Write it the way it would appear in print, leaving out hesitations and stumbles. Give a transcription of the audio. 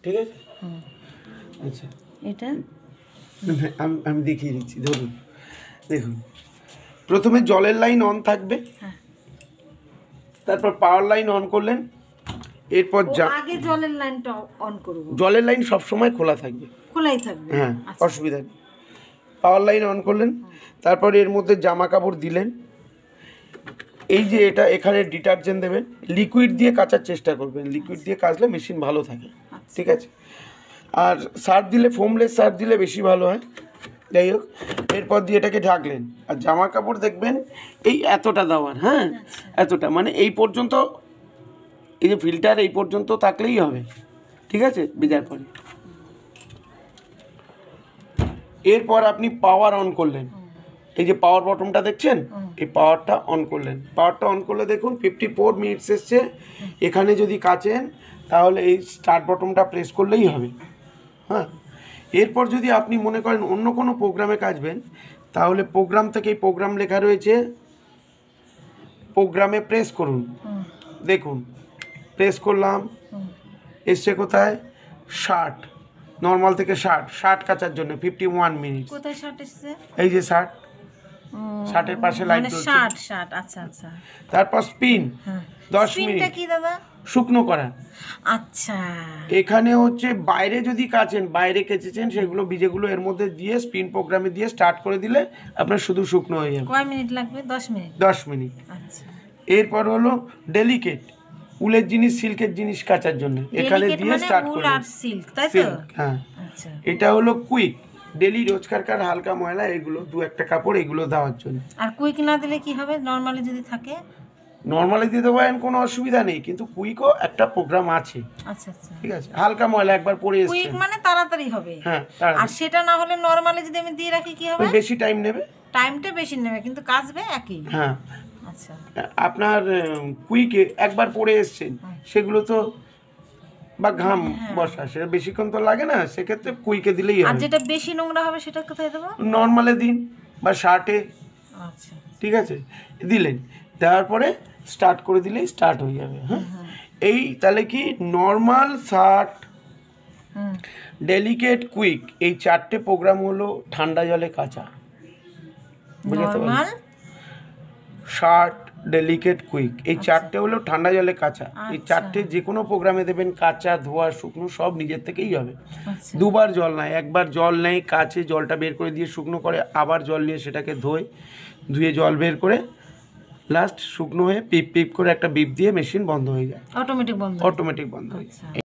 ঠিক আছে। আচ্ছা এটা আমি দেখিয়ে দিচ্ছি। ধরুন, দেখুন, প্রথমে জলের লাইন অন থাকবে, তারপর পাওয়ার লাইন অন করলেন, এরপর আগে জলের লাইনটা অন করব। জলের লাইন সব সময় খোলা থাকবে, খোলাই থাকবে, হ্যাঁ, অসুবিধা নেই। পাওয়ার লাইন অন করলেন, তারপর এর মধ্যে জামা কাপড় দিলেন। এই যে এটা এখানে ডিটারজেন্ট দেবেন, লিকুইড দিয়ে কাচার চেষ্টা করবেন, লিকুইড দিয়ে কাচলে মেশিন ভালো থাকে, ঠিক আছে। আর সার্ফ দিলে, ফোমলেস সার্ফ দিলে বেশি ভালো হয়। যাই হোক, এরপর দিয়ে এটাকে ঢাকলেন। আর জামা কাপড় দেখবেন এই এতটা দেওয়ার, হ্যাঁ, এতটা, মানে এই পর্যন্ত, এই যে ফিল্টার এই পর্যন্ত থাকলেই হবে, ঠিক আছে, ভেজার পরে। এরপর আপনি পাওয়ার অন করলেন, এই যে পাওয়ার বটনটা দেখছেন, এই পাওয়ারটা অন করলেন। পাওয়ারটা অন করলে দেখুন 54 মিনিটস এসছে। এখানে যদি কাচেন তাহলে এই স্টার্ট বটনটা প্রেস করলেই হবে, হ্যাঁ। এরপর যদি আপনি মনে করেন অন্য কোনো প্রোগ্রামে কাচবেন, তাহলে প্রোগ্রাম থেকে এই প্রোগ্রাম লেখা রয়েছে, প্রোগ্রামে প্রেস করুন। দেখুন, প্রেস করলাম, এসছে কোথায়, 60, নর্মাল থেকে 60 কাচার জন্য 51 মিনিট। কোথায় 60 এসেছে? এই যে 60, 60-এর পাশে লাইট জ্বলছে, 60, আচ্ছা আচ্ছা। তারপর স্পিন 10 মিনিট, স্পিনটা কি দাদা? শুকনো করা। আচ্ছা, এখানে হচ্ছে বাইরে যদি কাচেন, বাইরে কেচেছেন, সেগুলো বীজেগুলো এর মধ্যে দিয়ে স্পিন প্রোগ্রামে দিয়ে স্টার্ট করে দিলে আপনার শুধু শুকনো হয়ে যাবে। কয় মিনিট লাগবে? 10 মিনিট। 10 মিনিট। আচ্ছা। এরপর হলো ডেলিকেট, উলের জিনিস, সিল্কের জিনিস কাচার জন্য এখানে দিয়ে স্টার্ট উল করুন। আর সিল্ক, তাই তো? হ্যাঁ। আচ্ছা। এটা হলো কুইক, ডেলি রোজকারকার হালকা ময়লা, এগুলো 2-1টা কাপড় এগুলো দেওয়ার জন্য। আর কুইক না দিলে কি হবে? নরমালি যদি থাকে? নর্মালি দিতে পারেন, কোনো অসুবিধা নেই, কিন্তু কুইকও একটা প্রোগ্রাম আছে। আচ্ছা আচ্ছা, ঠিক আছে, হালকা ময়লা একবার পরে এসেছে, কুইক মানে তাড়াতাড়ি হবে। হ্যাঁ। আর সেটা না হলে নরমালি যদি আমি দিয়ে রাখি কি হবে? বেশি টাইম নেবে, টাইমটা বেশি নেবে, কিন্তু কাজবে একই। হ্যাঁ। আচ্ছা, আপনার কুইকে একবার পরে এসছেন, সেগুলো তো বা ঘাম বসা, সেটা বেশিক্ষণ তো লাগে না, সেক্ষেত্রে কুইকে দিলেই আর হবে। যেটা বেশি নোংরা হবে সেটা কোথায় দেবো? নর্মালে দিন বা শার্টে, আচ্ছা, ঠিক আছে, দিলেন, দেওয়ার পরে স্টার্ট করে দিলেই স্টার্ট হয়ে যাবে, হ্যাঁ। এই তাহলে কি নর্মাল, শার্ট, ডেলিকেট, কুইক, এই 4টে প্রোগ্রাম হলো ঠান্ডা জলে কাচা। বুঝতে পারলেন? শার্ট, ডেলিকেট, কুইক, এই 4টে হলো ঠান্ডা জলে কাচা। এই 4টে যে কোনো প্রোগ্রামে দেবেন, কাচা, ধোয়া, শুকনো সব নিজের থেকেই হবে। দুবার জল নেয়, একবার জল নেয় কাচে, জলটা বের করে দিয়ে শুকনো করে, আবার জল নিয়ে সেটাকে ধুয়ে জল বের করে, লাস্ট শুকনো হয়ে পিপ পিপ করে একটা বিপ দিয়ে মেশিন বন্ধ হয়ে যায়, অটোমেটিক বন্ধ হয়ে যায়।